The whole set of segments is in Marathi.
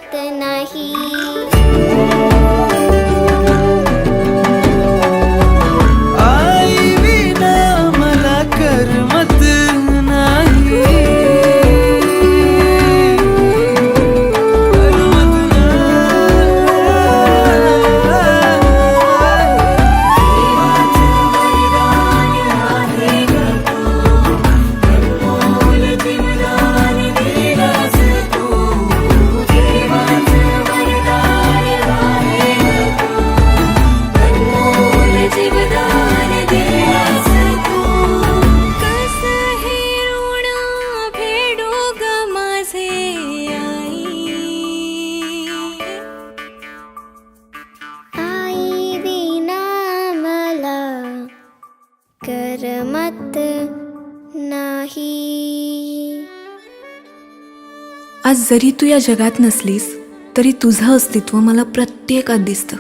करमत नाही. आई विना मला करमत नाही. करमत नाही. आज जरी तू या जगात नसलीस तरी तुझं अस्तित्व मला प्रत्येकात दिसतं.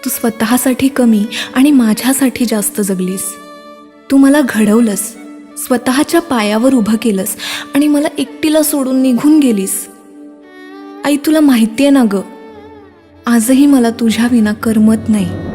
तू स्वतःसाठी कमी आणि माझ्यासाठी जास्त जगलीस. तू मला घडवलंस, स्वतःच्या पायावर उभं केलंस आणि मला एकटीला सोडून निघून गेलीस. आई, तुला माहिती आहे ना गं, आजही मला तुझ्या विना करमत नाही.